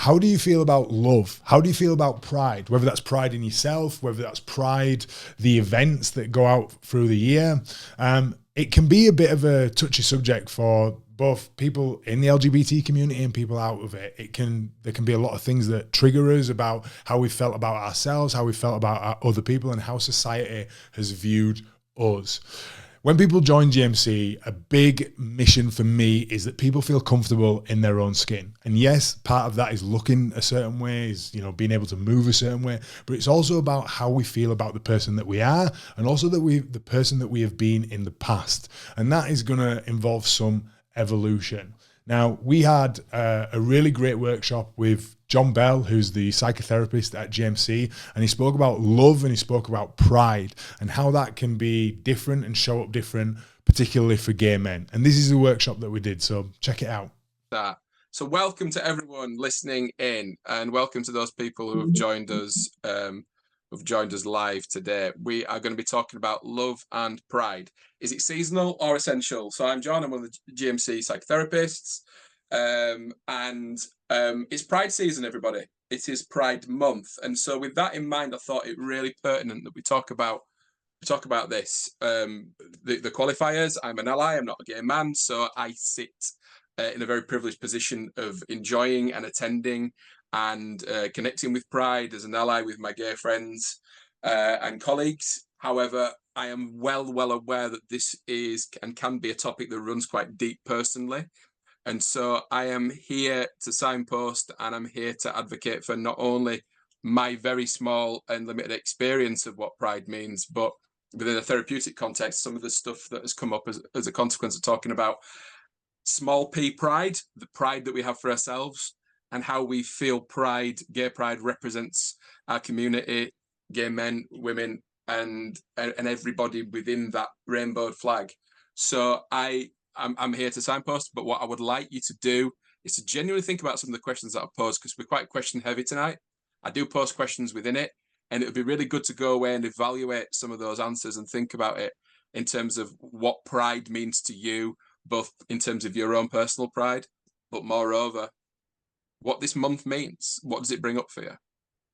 how do you feel about love? How do you feel about pride? Whether that's pride in yourself, whether that's pride, the events that go out through the year. It can be a bit of a touchy subject for both people in the LGBT community and people out of it. There can be a lot of things that trigger us about how we felt about ourselves, how we felt about our other people, and how society has viewed us. When people join GMC, a big mission for me is that people feel comfortable in their own skin. And yes, part of that is looking a certain way, is, being able to move a certain way, but it's also about how we feel about the person that we are, and also the person that we have been in the past. And that is going to involve some evolution. Now, we had a really great workshop with Jon Bell, who's the psychotherapist at GMC, and he spoke about love and he spoke about pride and how that can be different and show up different, particularly for gay men. And this is the workshop that we did, so check it out. So welcome to everyone listening in, and welcome to those people who have joined us live today. We are going to be talking about love and pride. Is it seasonal or essential? So I'm Jon, I'm one of the GMC psychotherapists, and it's Pride season, everybody. It is Pride month, and so with that in mind, I thought it really pertinent that we talk about this. The qualifiers. I'm an ally. I'm not a gay man, so I sit in a very privileged position of enjoying and attending and connecting with Pride as an ally with my gay friends and colleagues. However, I am well aware that this is and can be a topic that runs quite deep personally. And so I am here to signpost, and I'm here to advocate for not only my very small and limited experience of what pride means, but within a therapeutic context, some of the stuff that has come up as a consequence of talking about small p pride, the pride that we have for ourselves, and how we feel pride, gay pride, represents our community, gay men, women, and everybody within that rainbowed flag. So I'm here to signpost, but what I would like you to do is to genuinely think about some of the questions that I've posed, because we're quite question heavy tonight. I do post questions within it, and it would be really good to go away and evaluate some of those answers and think about it in terms of what pride means to you, both in terms of your own personal pride, but moreover, what this month means. What does it bring up for you?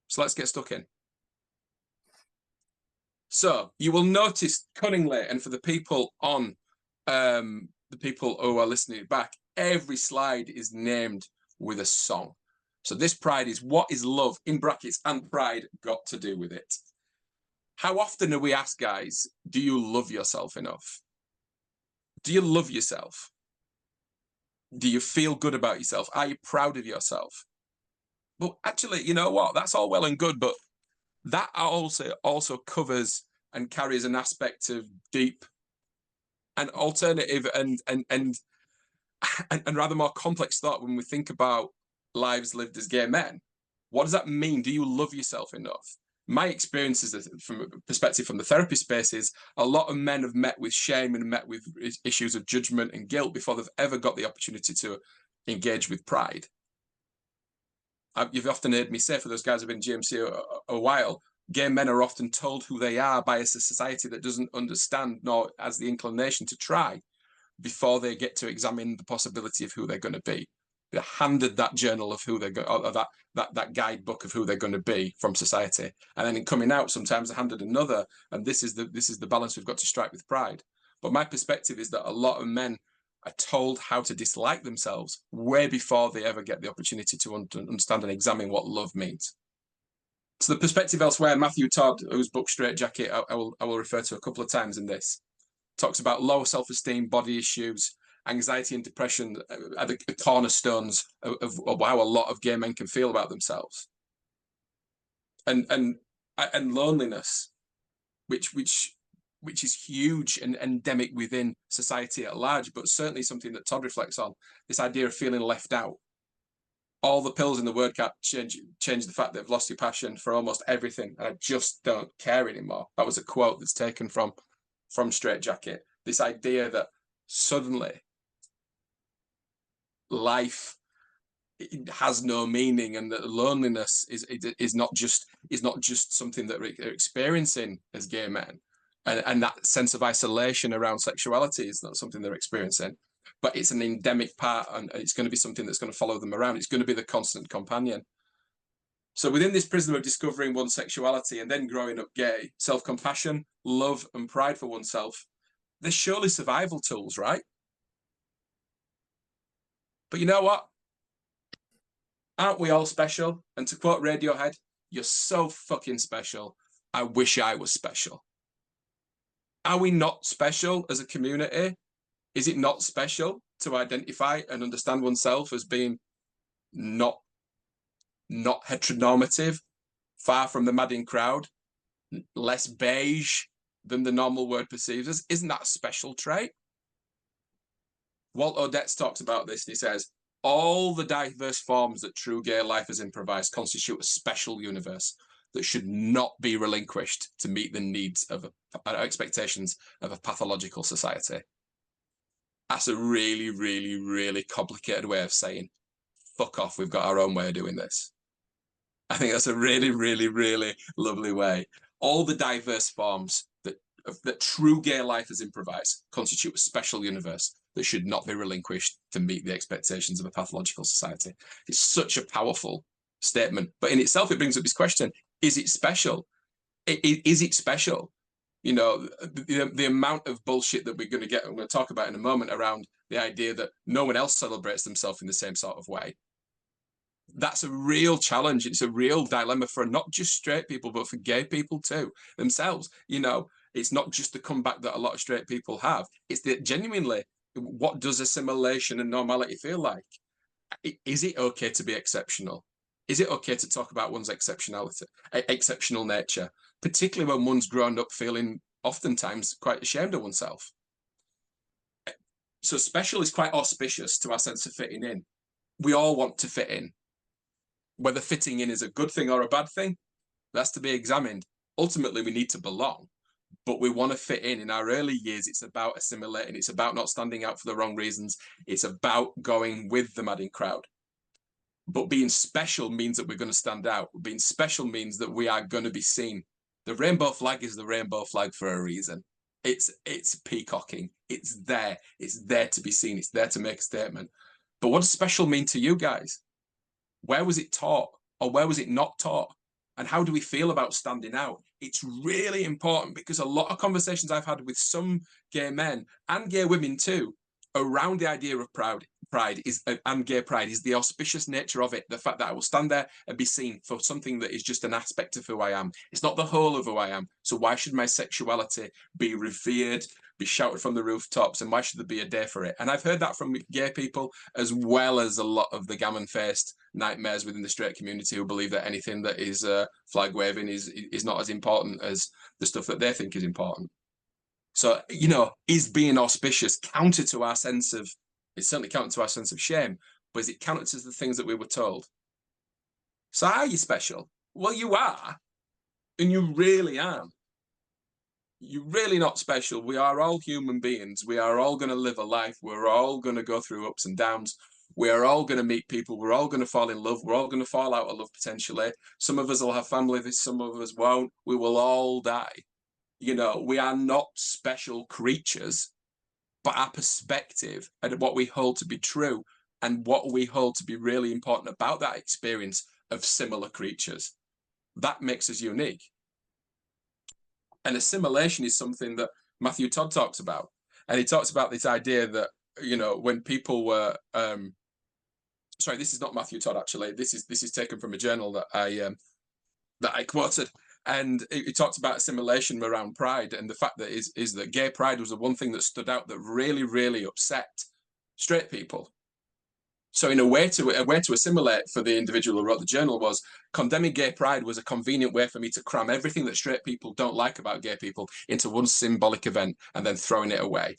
So let's get stuck in. So you will notice cunningly, and for the people on, the people who are listening back, every slide is named with a song. So this pride is, what is love, in brackets, and pride got to do with it? How often are we asked, guys, do you love yourself enough? Do you love yourself? Do you feel good about yourself? Are you proud of yourself? Well, actually, you know what? That's all well and good, but that also covers and carries an aspect of deep and alternative and rather more complex thought when we think about lives lived as gay men. What does that mean? Do you love yourself enough? My experience is that, from a perspective from the therapy space, is a lot of men have met with shame and met with issues of judgment and guilt before they've ever got the opportunity to engage with pride. You've often heard me say, for those guys who've been in GMC a while, gay men are often told who they are by a society that doesn't understand nor has the inclination to try before they get to examine the possibility of who they're going to be. They're handed that journal of who they're going, or that guidebook of who they're going to be from society, and then in coming out, sometimes they're handed another. And this is the balance we've got to strike with pride. But my perspective is that a lot of men are told how to dislike themselves way before they ever get the opportunity to understand and examine what love means. So the perspective elsewhere, Matthew Todd, whose book Straight Jacket I will refer to a couple of times in this, talks about low self-esteem, body issues, anxiety and depression are the cornerstones of how a lot of gay men can feel about themselves, and loneliness, which is huge and endemic within society at large, but certainly something that Todd reflects on. This idea of feeling left out. All the pills in the word can't change the fact that they've lost your passion for almost everything, and I just don't care anymore. That was a quote that's taken from Straight Jacket. This idea that suddenly life has no meaning, and that loneliness is not just something that we're experiencing as gay men, and that sense of isolation around sexuality is not something they're experiencing. but it's an endemic part, and it's going to be something that's going to follow them around. It's going to be the constant companion. So within this prism of discovering one's sexuality and then growing up gay, self-compassion, love, and pride for oneself, they're surely survival tools, right? But you know what? Aren't we all special? And to quote Radiohead, you're so fucking special. I wish I was special. Are we not special as a community? Is it not special to identify and understand oneself as being not heteronormative, far from the madding crowd, less beige than the normal word perceives us? Isn't that a special trait? Walt Odets talks about this, and he says, all the diverse forms that true gay life has improvised constitute a special universe that should not be relinquished to meet the needs of expectations of a pathological society. That's a really, really, really complicated way of saying, fuck off, we've got our own way of doing this. I think that's a really, really, really lovely way. All the diverse forms that true gay life has improvised constitute a special universe that should not be relinquished to meet the expectations of a pathological society. It's such a powerful statement, but in itself, it brings up this question: is it special? Is it special? You know, the amount of bullshit that we're going to get, I'm going to talk about in a moment, around the idea that no one else celebrates themselves in the same sort of way. That's a real challenge. It's a real dilemma for not just straight people, but for gay people too, themselves. You know, it's not just the comeback that a lot of straight people have. It's that genuinely, what does assimilation and normality feel like? Is it okay to be exceptional? Is it okay to talk about one's exceptional nature, particularly when one's grown up feeling oftentimes quite ashamed of oneself? So special is quite auspicious to our sense of fitting in. We all want to fit in. Whether fitting in is a good thing or a bad thing, that's to be examined. Ultimately, we need to belong, but we want to fit in. In our early years, it's about assimilating. It's about not standing out for the wrong reasons. It's about going with the madding crowd. But being special means that we're going to stand out. Being special means that we are going to be seen. The rainbow flag is the rainbow flag for a reason. It's peacocking. It's there. It's there to be seen. It's there to make a statement. But what does special mean to you guys? Where was it taught, or where was it not taught? And how do we feel about standing out? It's really important, because a lot of conversations I've had with some gay men and gay women too around the idea of pride and gay pride is the auspicious nature of it. The fact that I will stand there and be seen for something that is just an aspect of who I am. It's not the whole of who I am. So why should my sexuality be revered, be shouted from the rooftops, and why should there be a day for it? And I've heard that from gay people, as well as a lot of the gammon-faced nightmares within the straight community who believe that anything that is flag waving is not as important as the stuff that they think is important. So, you know, is being auspicious counter to our sense of, it's certainly counter to our sense of shame, but is it counter to the things that we were told? So are you special? Well, you are, and you really aren't. You're really not special. We are all human beings. We are all going to live a life. We're all going to go through ups and downs. We are all going to meet people. We're all going to fall in love. We're all going to fall out of love potentially. Some of us will have family. Some of us won't. We will all die. You know, we are not special creatures, but our perspective and what we hold to be true and what we hold to be really important about that experience of similar creatures, that makes us unique. And assimilation is something that Matthew Todd talks about. And he talks about this idea that, you know, when people were, sorry, this is not Matthew Todd, actually. This is taken from a journal that I quoted. And he talked about assimilation around pride, and the fact that is that gay pride was the one thing that stood out that really, really upset straight people. So in a way to assimilate for the individual who wrote the journal was condemning gay pride was a convenient way for me to cram everything that straight people don't like about gay people into one symbolic event and then throwing it away.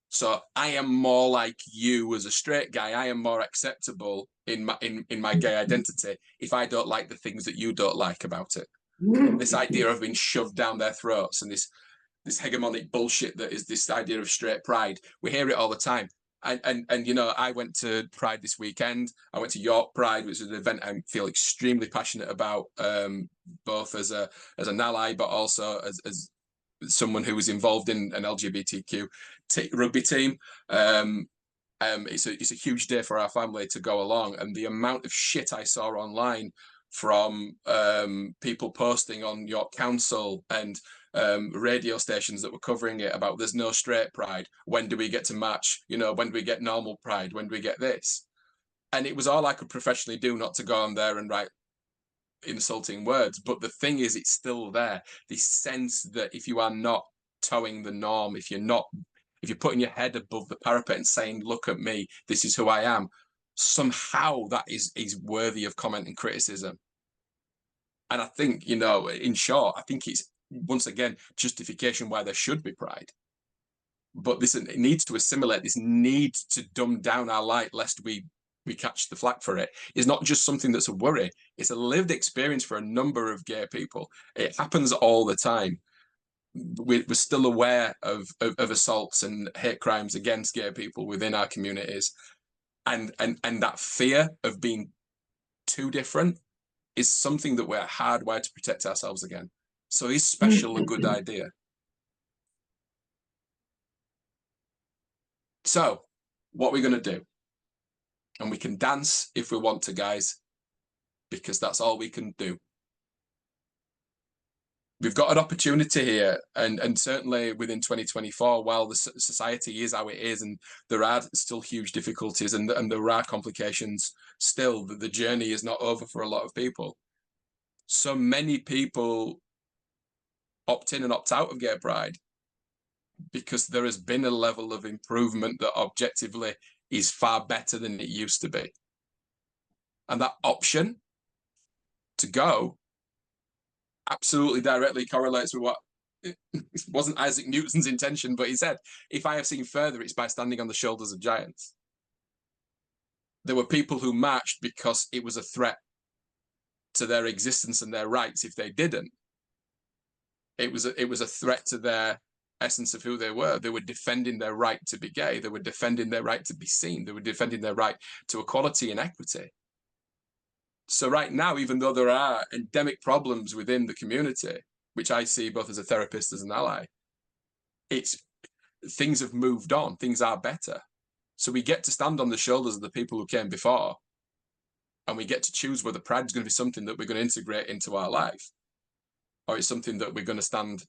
So I am more like you as a straight guy. I am more acceptable in my gay identity if I don't like the things that you don't like about it. This idea of being shoved down their throats and this hegemonic bullshit that is this idea of straight pride. We hear it all the time. And you know, I went to Pride this weekend. I went to York Pride, which is an event I feel extremely passionate about, both as an ally, but also as someone who was involved in an LGBTQ rugby team. It's a huge day for our family to go along, and the amount of shit I saw online from people posting on York Council and radio stations that were covering it about there's no straight pride. When do we get to march? You know, when do we get normal pride? When do we get this? And it was all I could professionally do not to go on there and write insulting words. But the thing is, it's still there. The sense that if you are not towing the norm, if you're putting your head above the parapet and saying, look at me, this is who I am, somehow that is worthy of comment and criticism. And I think, you know, in short, I think it's, once again, justification why there should be pride. But it needs to assimilate, this need to dumb down our light lest we catch the flack for it, is not just something that's a worry. It's a lived experience for a number of gay people. It happens all the time. We're still aware of assaults and hate crimes against gay people within our communities. And that fear of being too different is something that we're hardwired to protect ourselves again. So is special a good idea? So what we're going to do, and we can dance if we want to, guys, because that's all we can do. We've got an opportunity here, and certainly within 2024, while the society is how it is, and there are still huge difficulties, and there are complications still, the journey is not over for a lot of people. So many people opt in and opt out of gay pride because there has been a level of improvement that objectively is far better than it used to be. And that option to go absolutely directly correlates with what it wasn't Isaac Newton's intention, but he said, if I have seen further, it's by standing on the shoulders of giants. There were people who marched because it was a threat to their existence and their rights if they didn't. It was a threat to their essence of who they were. They were defending their right to be gay. They were defending their right to be seen. They were defending their right to equality and equity. So right now, even though there are endemic problems within the community, which I see both as a therapist, as an ally, things have moved on. Things are better. So we get to stand on the shoulders of the people who came before, and we get to choose whether pride is going to be something that we're going to integrate into our life, or it's something that we're going to stand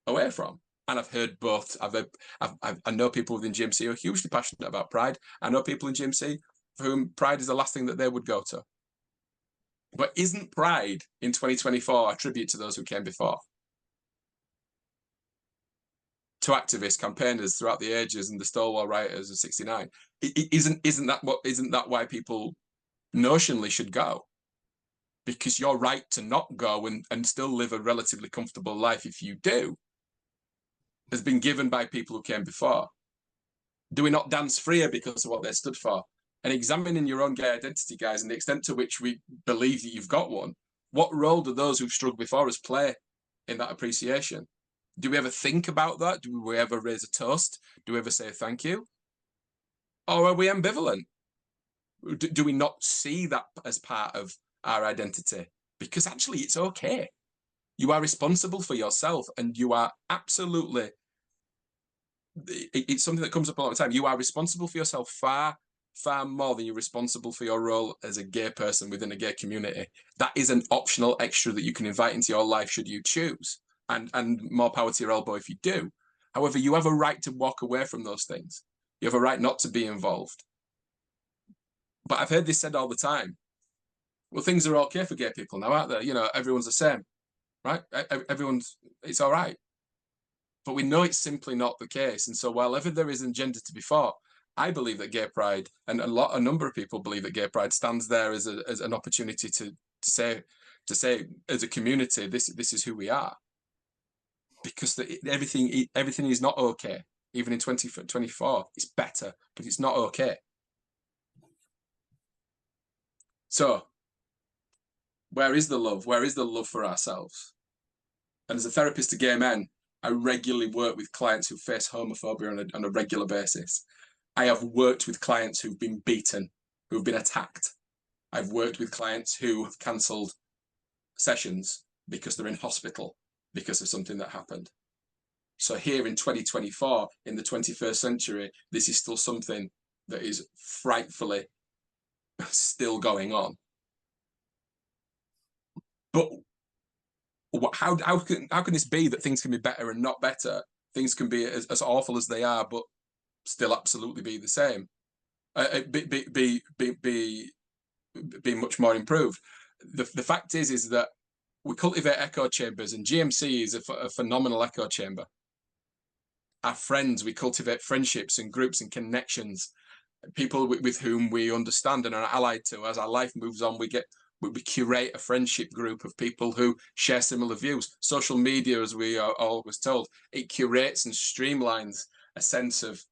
away from. And I've heard both. I know people within GMC who are hugely passionate about pride. I know people in GMC for whom pride is the last thing that they would go to. But isn't pride in 2024 a tribute to those who came before? To activists, campaigners throughout the ages, and the Stonewall rioters of '69. Isn't that why people notionally should go? Because your right to not go and still live a relatively comfortable life, if you do, has been given by people who came before. Do we not dance freer because of what they stood for? And examining your own gay identity, guys, and the extent to which we believe that you've got one, what role do those who've struggled before us play in that appreciation? Do we ever think about that? Do we ever raise a toast? Do we ever say thank you? Or are we ambivalent? Do we not see that as part of our identity? Because actually it's okay. You are responsible for yourself, and you are absolutely, it's something that comes up a lot of the time. You are responsible for yourself far more than you're responsible for your role as a gay person within a gay community. That is an optional extra that you can invite into your life should you choose, and more power to your elbow if you do. However, you have a right to walk away from those things. You have a right not to be involved. But I've heard this said all the time. Well, things are okay for gay people now, aren't they? You know, everyone's the same, right? It's all right. But we know it's simply not the case. And so while ever there is an agenda to be fought, I believe that gay pride, and a number of people believe that gay pride stands there as an opportunity to say as a community, this is who we are. Because everything is not okay. Even in 2024, it's better, but it's not okay. So where is the love? Where is the love for ourselves? And as a therapist to gay men, I regularly work with clients who face homophobia on a regular basis. I have worked with clients who've been beaten, who've been attacked. I've worked with clients who have cancelled sessions because they're in hospital because of something that happened. So here in 2024, in the 21st century, this is still something that is frightfully still going on. But how can this be that things can be better and not better? Things can be as awful as they are, but still absolutely be the same. Be much more improved. The fact is that we cultivate echo chambers, and GMC is a phenomenal echo chamber. Our friends, we cultivate friendships and groups and connections, people with whom we understand and are allied to. As our life moves on, we curate a friendship group of people who share similar views. Social media, as we are always told, it curates and streamlines a sense of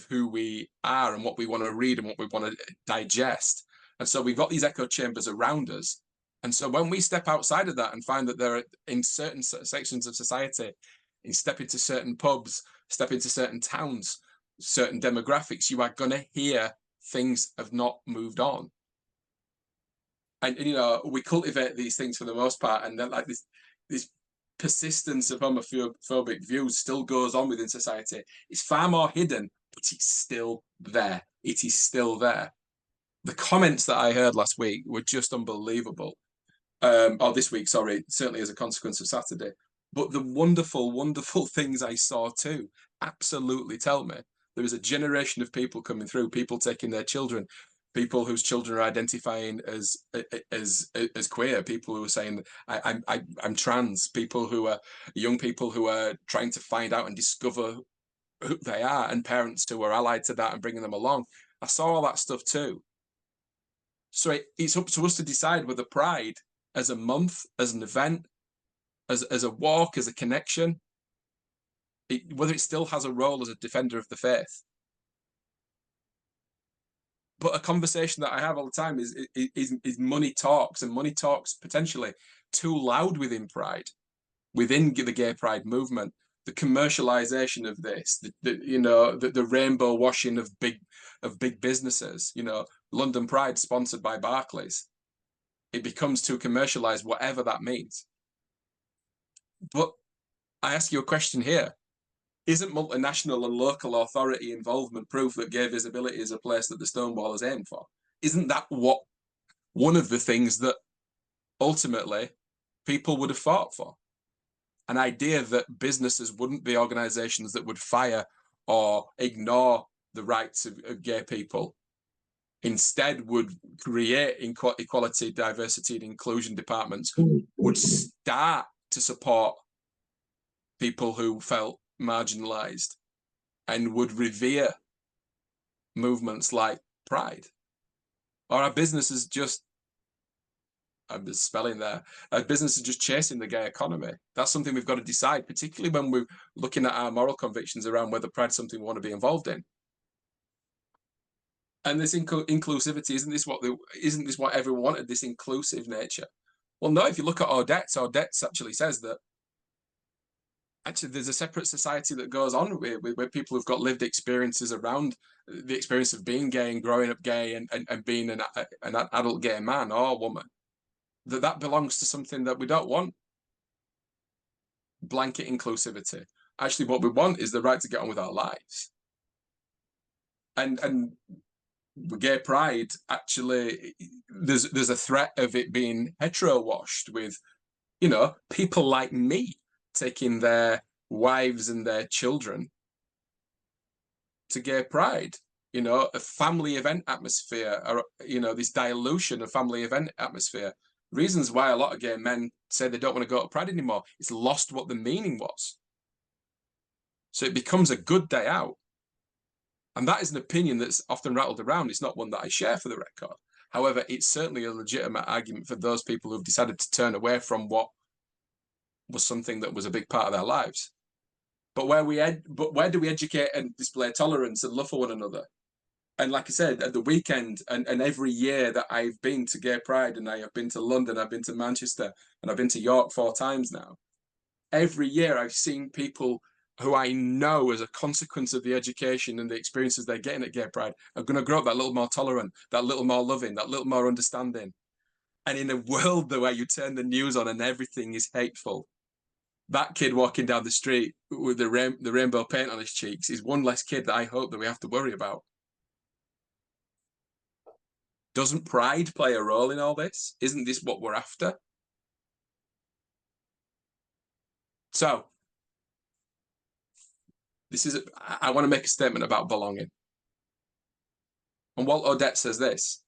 who we are and what we want to read and what we want to digest. And so we've got these echo chambers around us. And so when we step outside of that and find that there are, in certain sections of society, you step into certain pubs, step into certain towns, certain demographics, you are going to hear things have not moved on. And you know, we cultivate these things for the most part, and then like this persistence of homophobic views still goes on within society. It's far more hidden, but it's still there. It is still there. The comments that I heard last week were just unbelievable. Or this week, sorry, certainly as a consequence of Saturday. But the wonderful, wonderful things I saw too absolutely tell me there is a generation of people coming through, people taking their children, people whose children are identifying as queer, people who are saying I'm trans, people who are young people who are trying to find out and discover who they are, and parents who are allied to that and bringing them along. I saw all that stuff too. So it's up to us to decide whether Pride as a month, as an event, as a walk, as a connection, whether it still has a role as a defender of the faith. But a conversation that I have all the time is money talks, and money talks potentially too loud within Pride, within the gay Pride movement. The commercialization of this, the rainbow washing of big businesses. You know, London Pride sponsored by Barclays. It becomes too commercialized, whatever that means. But I ask you a question here. Isn't multinational and local authority involvement proof that gay visibility is a place that the Stonewallers aim for? Isn't that one of the things that ultimately people would have fought for? An idea that businesses wouldn't be organizations that would fire or ignore the rights of gay people, instead would create equality, diversity, and inclusion departments, would start to support people who felt marginalized, and would revere movements like Pride. Or our businesses just, I'm just spelling there, our businesses just chasing the gay economy. That's something we've got to decide, particularly when we're looking at our moral convictions around whether Pride's something we want to be involved in. And this inclusivity, isn't this what everyone wanted, this inclusive nature? Well, no, if you look at Odets actually says that actually there's a separate society that goes on where people who've got lived experiences around the experience of being gay and growing up gay and being an adult gay man or woman, that belongs to something that we don't want. Blanket inclusivity. Actually, what we want is the right to get on with our lives. And gay Pride, actually, there's a threat of it being hetero washed with, you know, people like me taking their wives and their children to gay Pride, you know, a family event atmosphere, or, you know, this dilution of family event atmosphere. Reasons why a lot of gay men say they don't want to go to Pride anymore. It's lost what the meaning was. So it becomes a good day out. And that is an opinion that's often rattled around. It's not one that I share, for the record. However, it's certainly a legitimate argument for those people who've decided to turn away from what was something that was a big part of their lives. But where do we educate and display tolerance and love for one another? And like I said, at the weekend and every year that I've been to Gay Pride, and I have been to London, I've been to Manchester, and I've been to York 4 times now. Every year I've seen people who I know, as a consequence of the education and the experiences they're getting at Gay Pride, are going to grow up that little more tolerant, that little more loving, that little more understanding. And in a world where you turn the news on and everything is hateful, that kid walking down the street with the rainbow paint on his cheeks is one less kid that I hope that we have to worry about. Doesn't pride play a role in all this? Isn't this what we're after? So, I want to make a statement about belonging. And Walt Odette says this: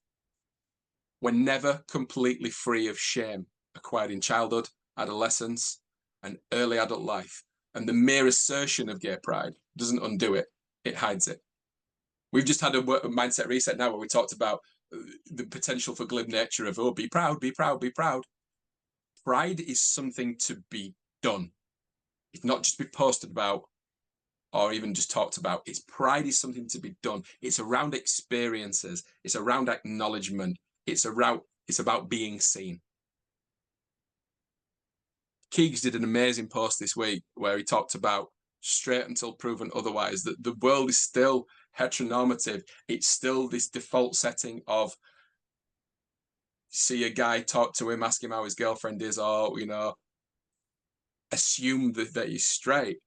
we're never completely free of shame acquired in childhood, adolescence, and early adult life. And the mere assertion of gay pride doesn't undo it, it hides it. We've just had a mindset reset now where we talked about the potential for glib nature of, oh, be proud, be proud, be proud. Pride is something to be done. It's not just be posted about or even just talked about. It's pride is something to be done. It's around experiences. It's around acknowledgement. It's about being seen. Keegan did an amazing post this week where he talked about straight until proven otherwise, that the world is still heteronormative. It's still this default setting of see a guy, talk to him, ask him how his girlfriend is, or, you know, assume that he's straight.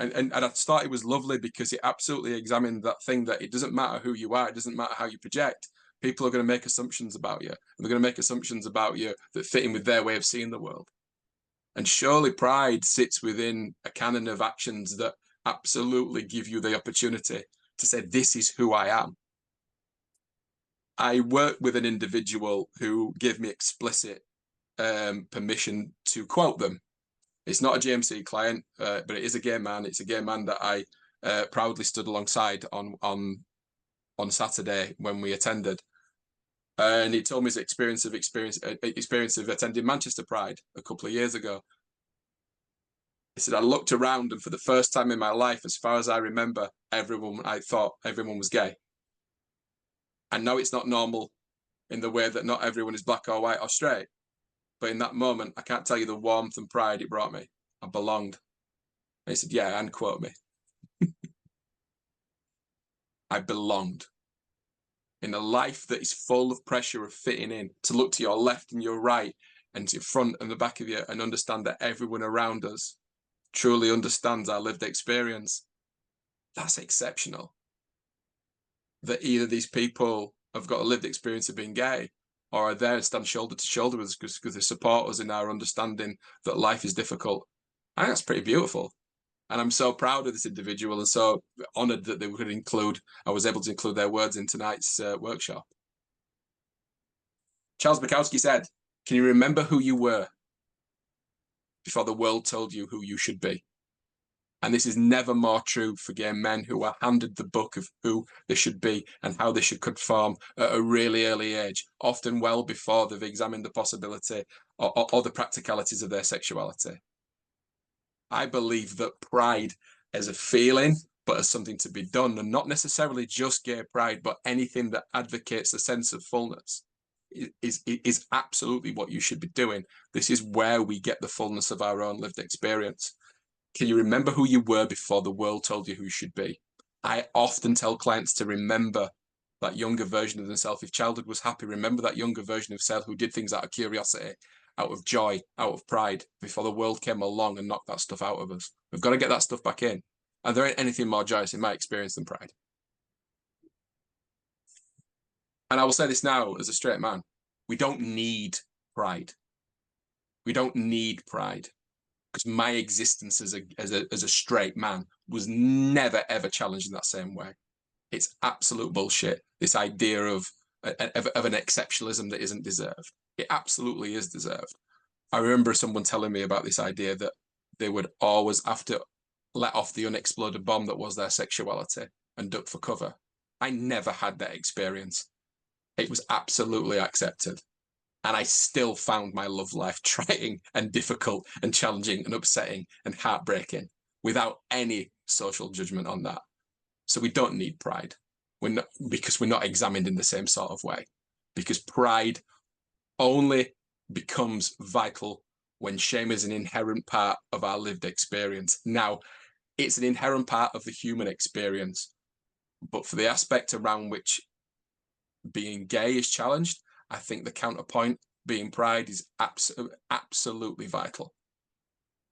And I thought it was lovely because it absolutely examined that thing that it doesn't matter who you are, it doesn't matter how you project. People are going to make assumptions about you, and they're going to make assumptions about you that fit in with their way of seeing the world. And surely pride sits within a canon of actions that absolutely give you the opportunity to say, this is who I am. I worked with an individual who gave me explicit permission to quote them. It's not a GMC client, but it is a gay man. It's a gay man that I proudly stood alongside on Saturday when we attended. And he told me his experience of attending Manchester Pride a couple of years ago. He said, I looked around, and for the first time in my life, as far as I remember, I thought everyone was gay. I know it's not normal in the way that not everyone is black or white or straight. But in that moment, I can't tell you the warmth and pride it brought me. I belonged. And he said, yeah, and quote me. I belonged. In a life that is full of pressure of fitting in, to look to your left and your right and to your front and the back of you and understand that everyone around us truly understands our lived experience. That's exceptional. That either these people have got a lived experience of being gay or are there and stand shoulder to shoulder with us because they support us in our understanding that life is difficult. I think that's pretty beautiful. And I'm so proud of this individual and so honoured that I was able to include their words in tonight's workshop. Charles Bukowski said, can you remember who you were before the world told you who you should be? And this is never more true for gay men who are handed the book of who they should be and how they should conform at a really early age, often well before they've examined the possibility or the practicalities of their sexuality. I believe that pride as a feeling, but as something to be done, and not necessarily just gay pride, but anything that advocates a sense of fullness, is absolutely what you should be doing. This is where we get the fullness of our own lived experience. Can you remember who you were before the world told you who you should be? I often tell clients to remember that younger version of themselves. If childhood was happy, remember that younger version of self who did things out of curiosity, out of joy, out of pride, before the world came along and knocked that stuff out of us. We've got to get that stuff back in. And there ain't anything more joyous in my experience than pride. And I will say this now as a straight man. We don't need pride. We don't need pride. Because my existence as a straight man was never, ever challenged in that same way. It's absolute bullshit, this idea of an exceptionalism that isn't deserved. It absolutely is deserved. I remember someone telling me about this idea that they would always have to let off the unexploded bomb that was their sexuality and duck for cover. I never had that experience. It was absolutely accepted. And I still found my love life trying and difficult and challenging and upsetting and heartbreaking without any social judgment on that. So we don't need pride. Because we're not examined in the same sort of way. Because pride only becomes vital when shame is an inherent part of our lived experience. Now, it's an inherent part of the human experience. But for the aspect around which being gay is challenged, I think the counterpoint, being pride, is absolutely vital.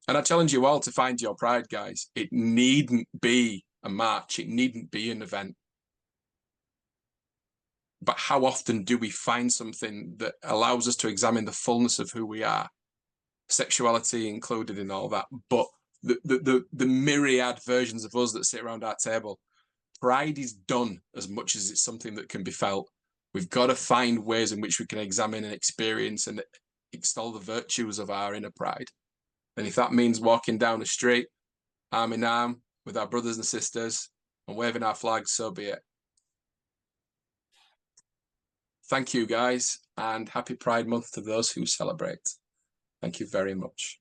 And I challenge you all to find your pride, guys. It needn't be a march. It needn't be an event. but how often do we find something that allows us to examine the fullness of who we are, sexuality included in all that, but the myriad versions of us that sit around our table. Pride is done as much as it's something that can be felt. We've got to find ways in which we can examine and experience and extol the virtues of our inner pride. And if that means walking down the street, arm in arm with our brothers and sisters and waving our flags, so be it. Thank you, guys, and happy Pride Month to those who celebrate. Thank you very much.